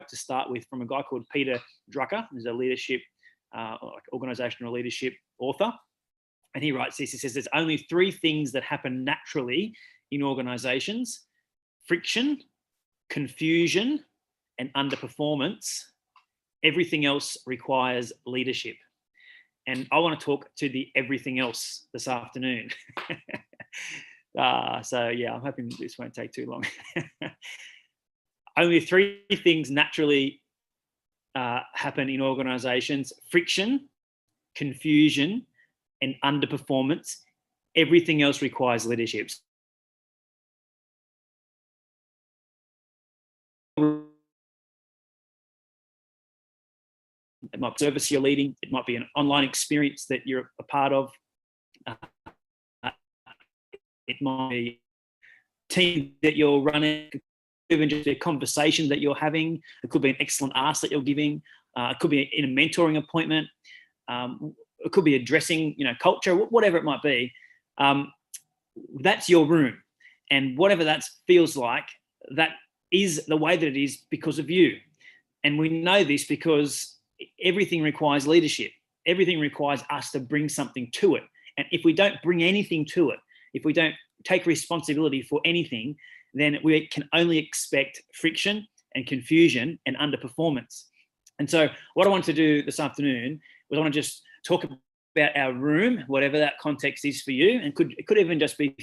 to start with from a guy called Peter Drucker, who's a leadership, organizational leadership author. And he writes this, he says, there's only three things that happen naturally in organizations: friction, confusion, and underperformance. Everything else requires leadership. And I want to talk to the everything else this afternoon. So yeah, I'm hoping this won't take too long. Only three things naturally happen in organizations: friction, confusion, and underperformance. Everything else requires leadership. It might be a service you're leading. It might be an online experience that you're a part of. It might be a team that you're running. Even just a conversation that you're having. It could be an excellent ask that you're giving. It could be in a mentoring appointment. It could be addressing, culture, whatever it might be. That's your room. And whatever that feels like, that is the way that it is because of you. And we know this because everything requires leadership. Everything requires us to bring something to it. And if we don't bring anything to it, if we don't take responsibility for anything, then we can only expect friction and confusion and underperformance. And so what I want to do this afternoon was I want to just talk about our room, whatever that context is for you, and it could even just be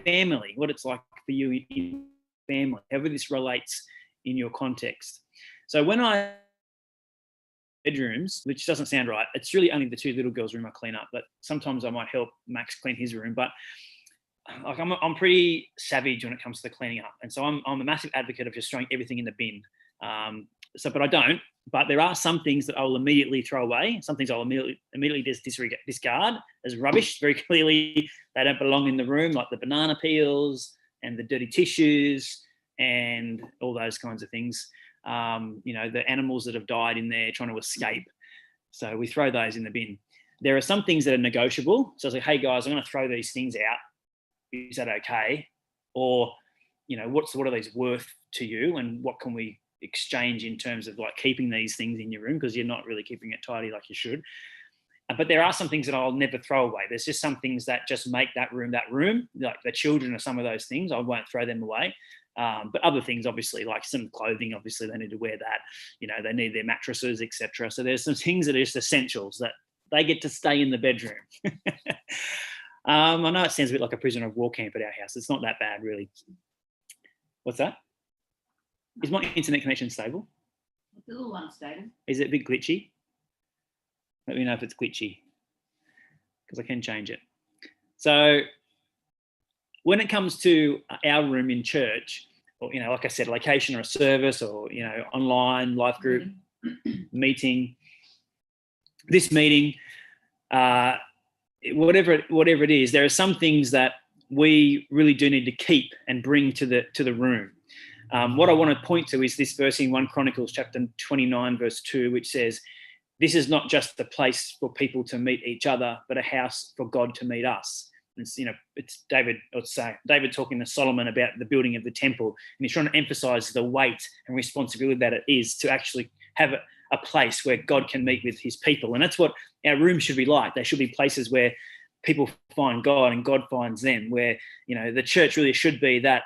family, what it's like for you in family, however this relates in your context. So when I bedrooms, which doesn't sound right, it's really only the two little girls' room I clean up, but sometimes I might help Max clean his room. But like I'm pretty savage when it comes to the cleaning up, and so I'm a massive advocate of just throwing everything in the bin. But I don't. But there are some things that I'll immediately throw away. Some things I'll immediately discard as rubbish. Very clearly, they don't belong in the room, like the banana peels and the dirty tissues and all those kinds of things. The animals that have died in there trying to escape. So we throw those in the bin. There are some things that are negotiable. So I was like, hey guys, I'm going to throw these things out. Is that okay? Or, what are these worth to you? And what can we exchange in terms of like keeping these things in your room, because you're not really keeping it tidy like you should. But there are some things that I'll never throw away. There's just some things that just make that room, like the children are some of those things. I won't throw them away. But other things, obviously, like some clothing, obviously they need to wear that, they need their mattresses, etc. So there's some things that are just essentials that they get to stay in the bedroom. I know it sounds a bit like a prisoner of war camp at our house. It's not that bad, really. What's that? Is my internet connection stable? It's a little unstable. Is it a bit glitchy? Let me know if it's glitchy, because I can change it. So when it comes to our room in church, or, like I said, a location or a service or, online life group meeting, this meeting, whatever it is, there are some things that we really do need to keep and bring to the room. What I want to point to is this verse in 1 Chronicles chapter 29, verse 2, which says, this is not just a place for people to meet each other, but a house for God to meet us. It's David talking to Solomon about the building of the temple, and he's trying to emphasize the weight and responsibility that it is to actually have a place where God can meet with his people. And that's what our room should be like. They should be places where people find God and God finds them, where, the church really should be that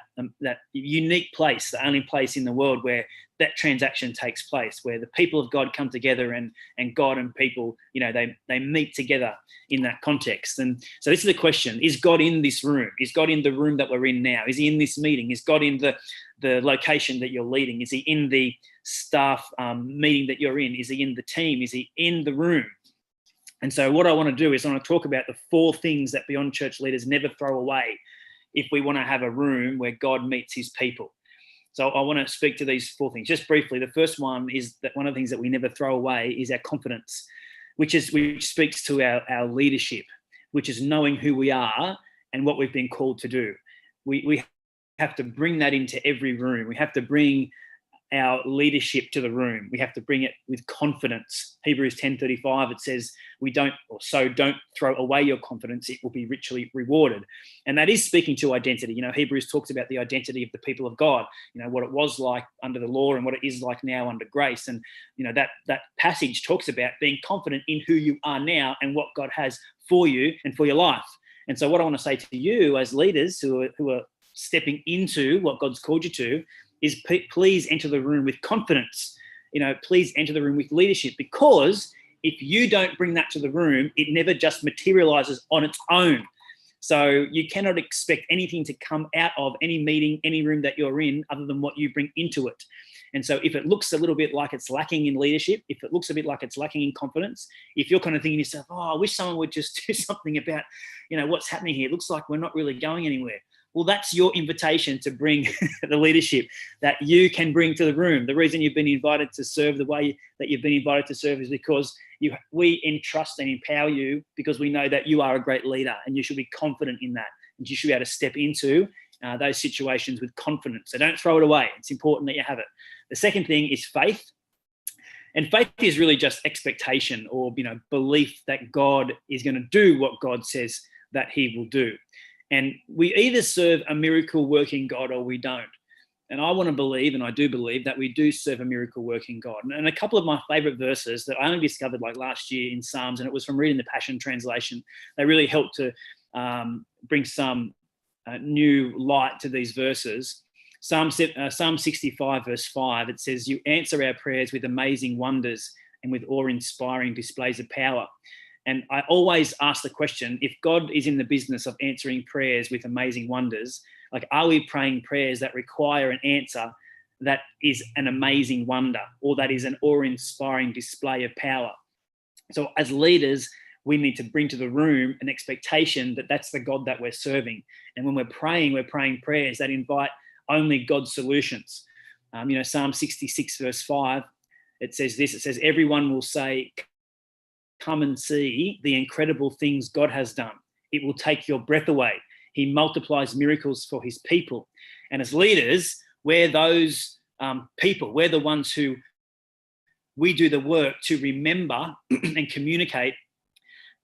unique place, the only place in the world where that transaction takes place, where the people of God come together and God and people, they meet together in that context. And so this is the question: is God in this room? Is God in the room that we're in now? Is he in this meeting? Is God in the location that you're leading? Is he in the staff meeting that you're in? Is he in the team? Is he in the room? And so what I want to do is I want to talk about the 4 things that Beyond Church leaders never throw away if we want to have a room where God meets his people. So I want to speak to these 4 things. Just briefly, the first one is that one of the things that we never throw away is our confidence, which speaks to our leadership, which is knowing who we are and what we've been called to do. We have to bring that into every room. We have to bring our leadership to the room. We have to bring it with confidence. Hebrews 10:35, it says, don't throw away your confidence, it will be richly rewarded. And that is speaking to identity. Hebrews talks about the identity of the people of God, what it was like under the law and what it is like now under grace. And, that passage talks about being confident in who you are now and what God has for you and for your life. And so what I want to say to you as leaders who are stepping into what God's called you to is please enter the room with confidence. Please enter the room with leadership, because if you don't bring that to the room, it never just materializes on its own. So you cannot expect anything to come out of any meeting, any room that you're in, other than what you bring into it. And so if it looks a little bit like it's lacking in leadership, if it looks a bit like it's lacking in confidence, if you're kind of thinking to yourself, I wish someone would just do something about, what's happening here. It looks like we're not really going anywhere. Well, that's your invitation to bring the leadership that you can bring to the room. The reason you've been invited to serve the way that you've been invited to serve is because we entrust and empower you, because we know that you are a great leader and you should be confident in that. And you should be able to step into those situations with confidence. So don't throw it away. It's important that you have it. The second thing is faith. And faith is really just expectation or, belief that God is going to do what God says that he will do. And we either serve a miracle working God or we don't. And I want to believe, and I do believe, that we do serve a miracle working God. And a couple of my favorite verses that I only discovered like last year in Psalms, and it was from reading the Passion Translation, they really helped to bring some new light to these verses. Psalm 65 verse 5, it says, "You answer our prayers with amazing wonders and with awe-inspiring displays of power." And I always ask the question, if God is in the business of answering prayers with amazing wonders, are we praying prayers that require an answer that is an amazing wonder, or that is an awe-inspiring display of power? So as leaders, we need to bring to the room an expectation that that's the God that we're serving. And when we're praying prayers that invite only God's solutions. Psalm 66 verse 5, it says this, it says, "Everyone will say, 'Come and see the incredible things God has done. It will take your breath away. He multiplies miracles for his people.'" And as leaders, we're those people. We're the ones who we do the work to remember and communicate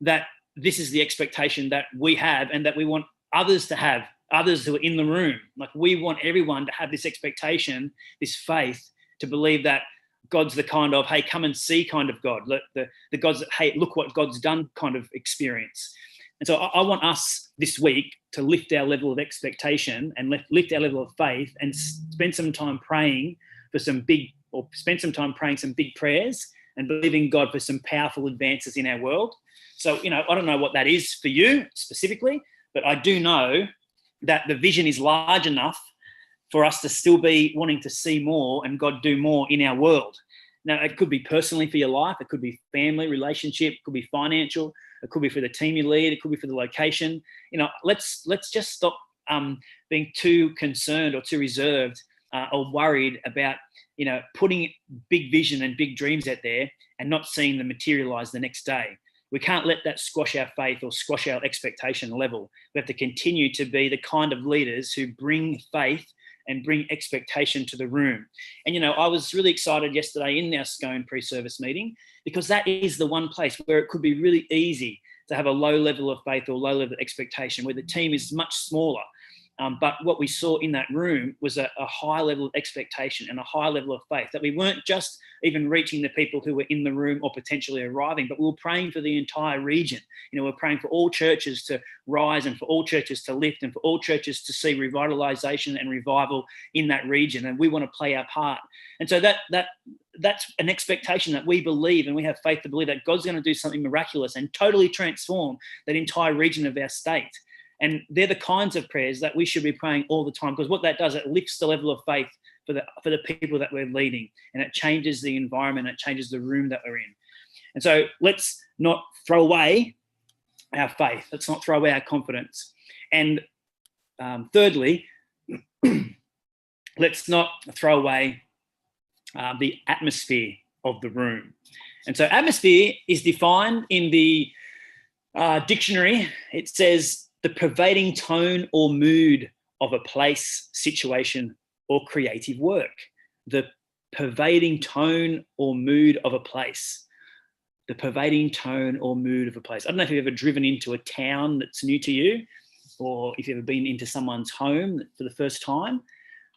that this is the expectation that we have and that we want others to have, others who are in the room. We want everyone to have this expectation, this faith, to believe that God's the kind of, hey, come and see kind of God, the God's that, hey, look what God's done kind of experience. And so I want us this week to lift our level of expectation and lift our level of faith and spend some time praying some big prayers and believing God for some powerful advances in our world. So, I don't know what that is for you specifically, but I do know that the vision is large enough for us to still be wanting to see more and God do more in our world. Now, it could be personally for your life. It could be family, relationship. It could be financial. It could be for the team you lead. It could be for the location. Let's just stop being too concerned or too reserved or worried about, putting big vision and big dreams out there and not seeing them materialize the next day. We can't let that squash our faith or squash our expectation level. We have to continue to be the kind of leaders who bring faith and bring expectation to the room. And, I was really excited yesterday in our Scone pre-service meeting, because that is the one place where it could be really easy to have a low level of faith or low level of expectation, where the team is much smaller. But what we saw in that room was a high level of expectation and a high level of faith, that we weren't just even reaching the people who were in the room or potentially arriving, but we were praying for the entire region. We're praying for all churches to rise and for all churches to lift and for all churches to see revitalization and revival in that region. And we want to play our part. And so that's an expectation that we believe, and we have faith to believe that God's going to do something miraculous and totally transform that entire region of our state. And they're the kinds of prayers that we should be praying all the time, because what that does, it lifts the level of faith for the people that we're leading, and it changes the environment, it changes the room that we're in. And so let's not throw away our faith. Let's not throw away our confidence. And thirdly, let's not throw away the atmosphere of the room. And so atmosphere is defined in the dictionary. It says, the pervading tone or mood of a place, situation, or creative work. The pervading tone or mood of a place. The pervading tone or mood of a place. I don't know if you've ever driven into a town that's new to you, or if you've ever been into someone's home for the first time.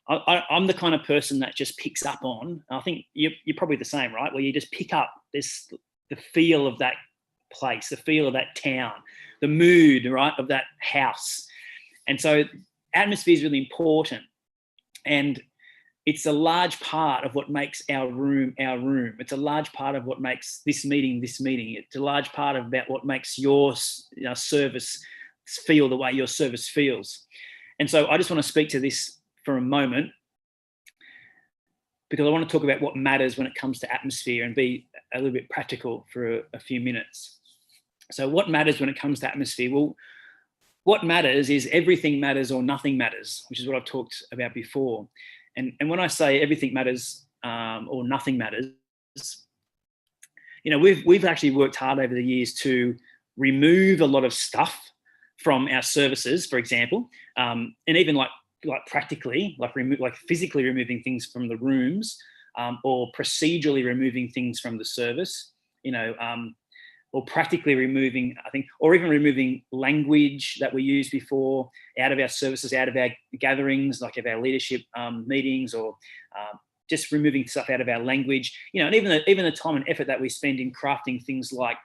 I'm the kind of person that just picks up on, I think you're probably the same, right? Where you just pick up the feel of that place, the feel of that town, the mood, right, of that house. And so atmosphere is really important. And it's a large part of what makes our room our room. It's a large part of what makes this meeting this meeting. It's a large part of about what makes your service feel the way your service feels. And so I just want to speak to this for a moment, because I want to talk about what matters when it comes to atmosphere and be a little bit practical for a few minutes. So what matters when it comes to atmosphere? Well, what matters is everything matters or nothing matters, which is what I've talked about before. And when I say everything matters or nothing matters, we've actually worked hard over the years to remove a lot of stuff from our services, for example, and even like practically, like physically removing things from the rooms, or procedurally removing things from the service, or practically removing, I think, or even removing language that we used before out of our services, out of our gatherings, like of our leadership meetings, or just removing stuff out of our language, and even the time and effort that we spend in crafting things like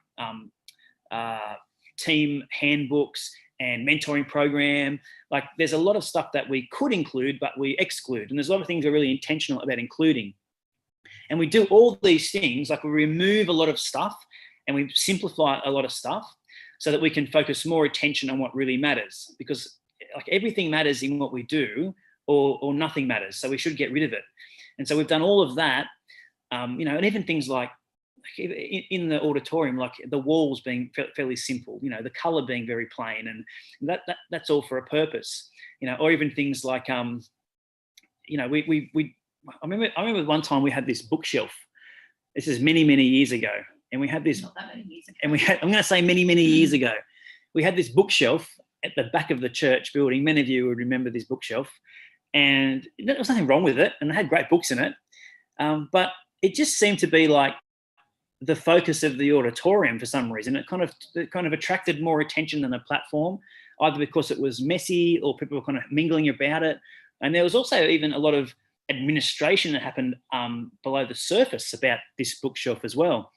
team handbooks and mentoring program. Like there's a lot of stuff that we could include, but we exclude. And there's a lot of things we're really intentional about including. And we do all these things, like we remove a lot of stuff and we simplify a lot of stuff so that we can focus more attention on what really matters, because like everything matters in what we do or nothing matters. So we should get rid of it. And so we've done all of that, and even things like in the auditorium, like the walls being fairly simple, the color being very plain, and that's all for a purpose, or even things like, I remember one time we had this bookshelf. This is many, many years ago. And we had this, Not that many years ago. and I'm going to say many, many years ago, we had this bookshelf at the back of the church building. Many of you would remember this bookshelf, and there was nothing wrong with it, and it had great books in it. But it just seemed to be like the focus of the auditorium for some reason. It kind of attracted more attention than the platform, either because it was messy or people were kind of mingling about it. And there was also even a lot of administration that happened below the surface about this bookshelf as well.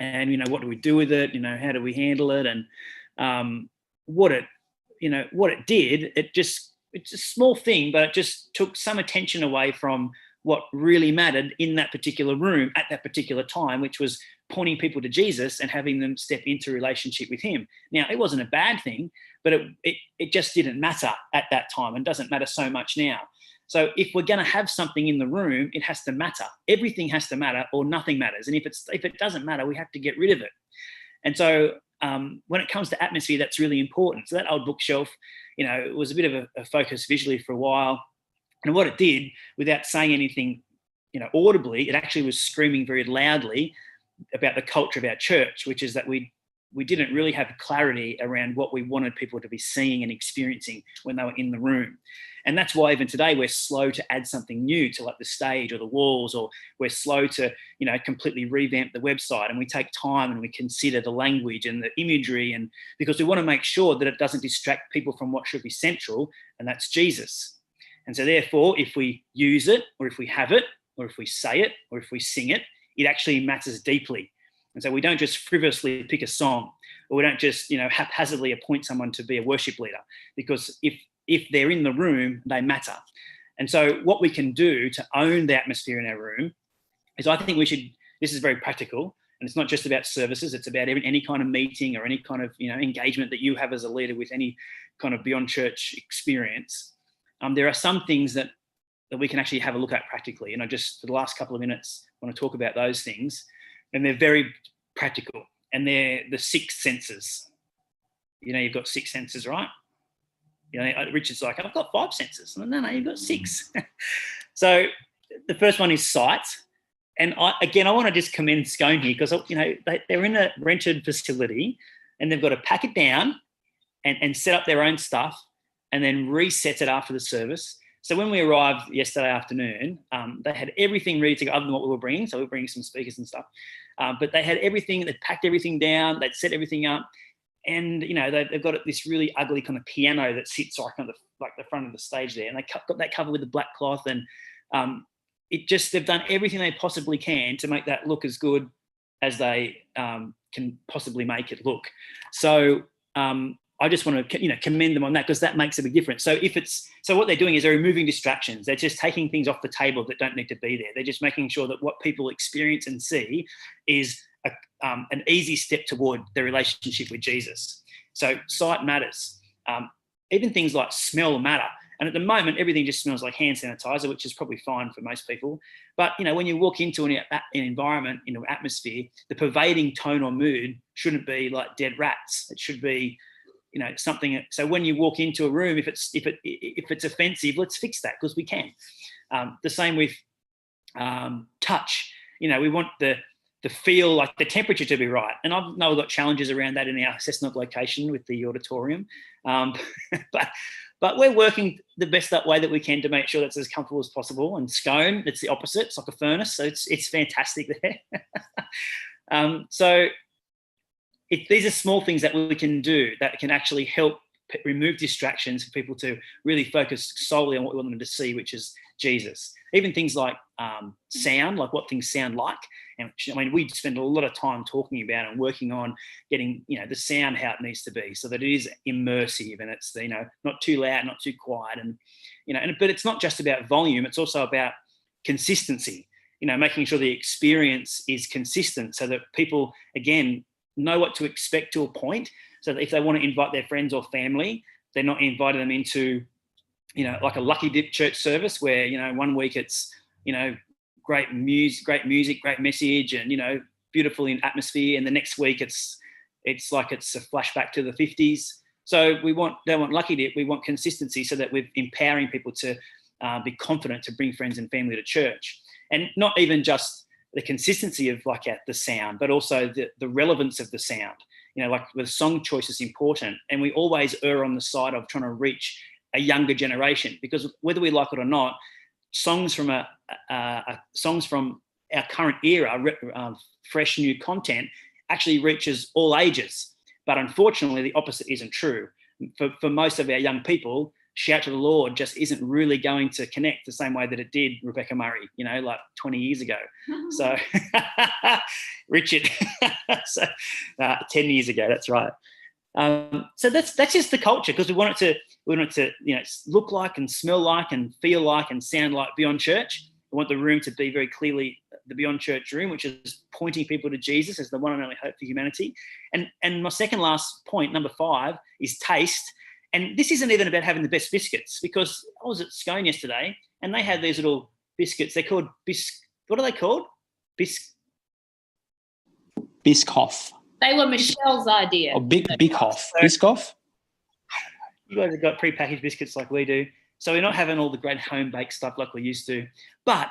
And what do we do with it? How do we handle it? And what it did, it's a small thing, but it just took some attention away from what really mattered in that particular room at that particular time, which was pointing people to Jesus and having them step into relationship with him. Now, it wasn't a bad thing, but it just didn't matter at that time and doesn't matter so much now. So if we're going to have something in the room, it has to matter. Everything has to matter or nothing matters. And if it doesn't matter, we have to get rid of it. And so when it comes to atmosphere, that's really important. So that old bookshelf, it was a bit of a focus visually for a while. And what it did, without saying anything, audibly, it actually was screaming very loudly about the culture of our church, which is that we didn't really have clarity around what we wanted people to be seeing and experiencing when they were in the room. And that's why even today we're slow to add something new to like the stage or the walls, or we're slow to, completely revamp the website, and we take time and we consider the language and the imagery, and because we want to make sure that it doesn't distract people from what should be central, and that's Jesus. And so therefore, if we use it, or if we have it, or if we say it, or if we sing it, it actually matters deeply. And so we don't just frivolously pick a song, or we don't just, haphazardly appoint someone to be a worship leader, because if they're in the room, they matter. And so what we can do to own the atmosphere in our room is, I think this is very practical, and it's not just about services, it's about any kind of meeting or any kind of, engagement that you have as a leader with any kind of beyond church experience. There are some things that we can actually have a look at practically. And I just, for the last couple of minutes, want to talk about those things. And they're very practical. And they're the 6 senses. You've got 6 senses, right? Richard's like, I've got 5 senses. No, you've got 6. So the first one is sight. And I want to just commend Scone here, because, they're in a rented facility and they've got to pack it down and set up their own stuff, and then reset it after the service. So when we arrived yesterday afternoon, they had everything ready to go other than what we were bringing. So we were bringing some speakers and stuff. But they had everything, they'd packed everything down, they'd set everything up. And, they've got this really ugly kind of piano that sits like on the front of the stage there. And they got that covered with the black cloth. And they've done everything they possibly can to make that look as good as they can possibly make it look. So I just want to, commend them on that, because that makes a big difference. So what they're doing is they're removing distractions. They're just taking things off the table that don't need to be there. They're just making sure that what people experience and see is an easy step toward their relationship with Jesus. So sight matters. Even things like smell matter. And at the moment, everything just smells like hand sanitizer, which is probably fine for most people. But, when you walk into an environment, an atmosphere, the pervading tone or mood shouldn't be like dead rats. It should be, something. So when you walk into a room, if it's offensive, let's fix that, because we can. The same with touch. We want the feel, like the temperature to be right. And I know we've got challenges around that in our Cessnock location with the auditorium. But we're working the best that way that we can to make sure that's as comfortable as possible. And Scone, it's the opposite. It's like a furnace. So it's fantastic there. These are small things that we can do that can actually help remove distractions for people to really focus solely on what we want them to see, which is Jesus. Even things like sound, like what things sound like. And we spend a lot of time talking about and working on getting, the sound how it needs to be, so that it is immersive and it's, not too loud, not too quiet. And, but it's not just about volume. It's also about consistency, making sure the experience is consistent so that people, again, know what to expect to a point, so that if they want to invite their friends or family, they're not inviting them into, like a lucky dip church service where, 1 week it's, great music, great message, and, beautiful in atmosphere. And the next week it's like it's a flashback to the 50s. So don't want lucky dip, we want consistency, so that we're empowering people to be confident to bring friends and family to church. And not even just the consistency of like the sound, but also the relevance of the sound. Like the song choice is important, and we always err on the side of trying to reach a younger generation, because whether we like it or not, songs from our current era, fresh new content, actually reaches all ages. But unfortunately, the opposite isn't true. For most of our young people, Shout to the Lord just isn't really going to connect the same way that it did Rebecca Murray, like 20 years ago. So Richard, 10 years ago, that's right. So that's just the culture, because we want it to look like and smell like and feel like and sound like Beyond Church. We want the room to be very clearly the Beyond Church room, which is pointing people to Jesus as the one and only hope for humanity. And my second last point, number 5, is taste. And this isn't even about having the best biscuits, because I was at Scone yesterday and they had these little biscuits. They're called what are they called? Biscoff. They were Michelle's idea. Or Biscoff. Biscoff? You guys have got prepackaged biscuits like we do. So we're not having all the great home-baked stuff like we used to. But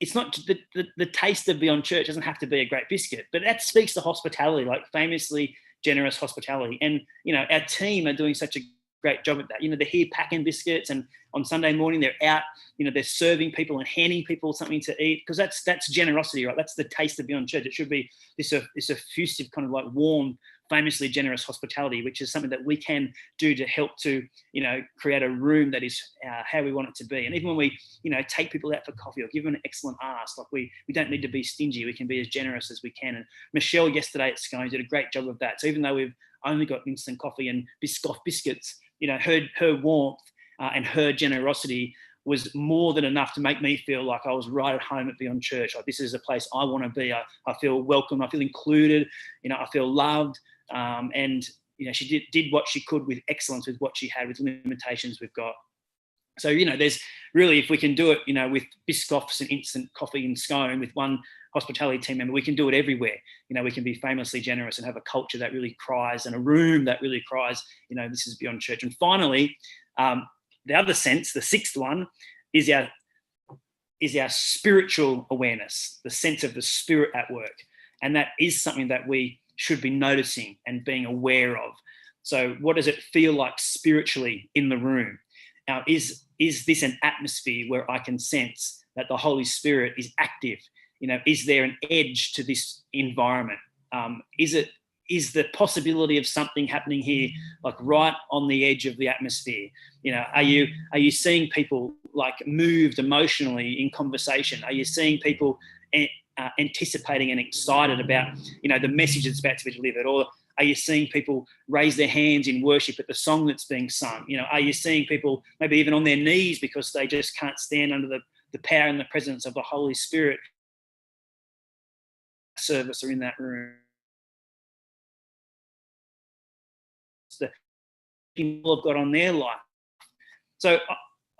it's not the taste of Beyond Church doesn't have to be a great biscuit, but that speaks to hospitality, like famously generous hospitality. And, our team are doing such a great job at that. They're here packing biscuits, and on Sunday morning they're out, they're serving people and handing people something to eat, because that's generosity, right? That's the taste of Beyond Church. It should be this effusive kind of like warm, famously generous hospitality, which is something that we can do to help to, create a room that is how we want it to be. And even when we, take people out for coffee or give them an excellent ask, like we don't need to be stingy. We can be as generous as we can. And Michelle yesterday at Scone did a great job of that. So even though we've only got instant coffee and Biscoff biscuits, her warmth and her generosity was more than enough to make me feel like I was right at home at Beyond Church. Like, this is a place I want to be. I feel welcome. I feel included. I feel loved. And she did what she could with excellence, with what she had, with limitations we've got. So, there's really, if we can do it, with Biscoffs and instant coffee and Scone with one hospitality team member, we can do it everywhere. We can be famously generous and have a culture that really cries, and a room that really cries, this is Beyond Church. And finally, the other sense, the 6th one, is our spiritual awareness, the sense of the Spirit at work. And that is something that we should be noticing and being aware of. So what does it feel like spiritually in the room? Is is this an atmosphere where I can sense that the Holy Spirit is active? Is there an edge to this environment? Is the possibility of something happening here, like right on the edge of the atmosphere? Are you seeing people like moved emotionally in conversation? Are you seeing people anticipating and excited about, the message that's about to be delivered? Or are you seeing people raise their hands in worship at the song that's being sung? Are you seeing people maybe even on their knees because they just can't stand under the power and the presence of the Holy Spirit service or in that room? The people have got on their life. So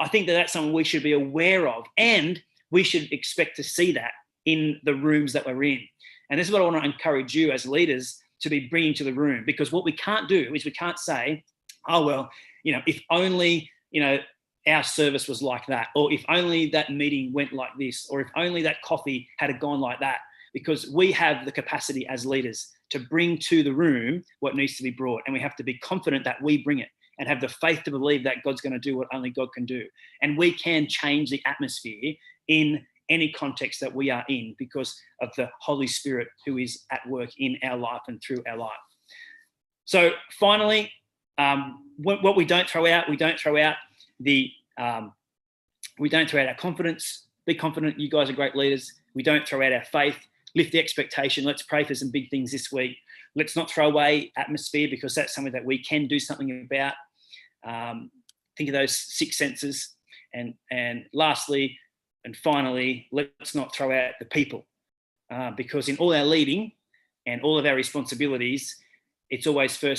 I think that's something we should be aware of, and we should expect to see that in the rooms that we're in. And this is what I want to encourage you as leaders to be bringing to the room, because what we can't do is we can't say, oh, well, if only, our service was like that, or if only that meeting went like this, or if only that coffee had gone like that, because we have the capacity as leaders to bring to the room what needs to be brought. And we have to be confident that we bring it and have the faith to believe that God's going to do what only God can do. And we can change the atmosphere in any context that we are in because of the Holy Spirit who is at work in our life and through our life. So finally, what we don't throw out, we don't throw out our confidence. Be confident. You guys are great leaders. We don't throw out our faith. Lift the expectation. Let's pray for some big things this week. Let's not throw away atmosphere, because that's something that we can do something about. Think of those 6 senses. And lastly, and finally, let's not throw out the people, because in all our leading and all of our responsibilities, it's always first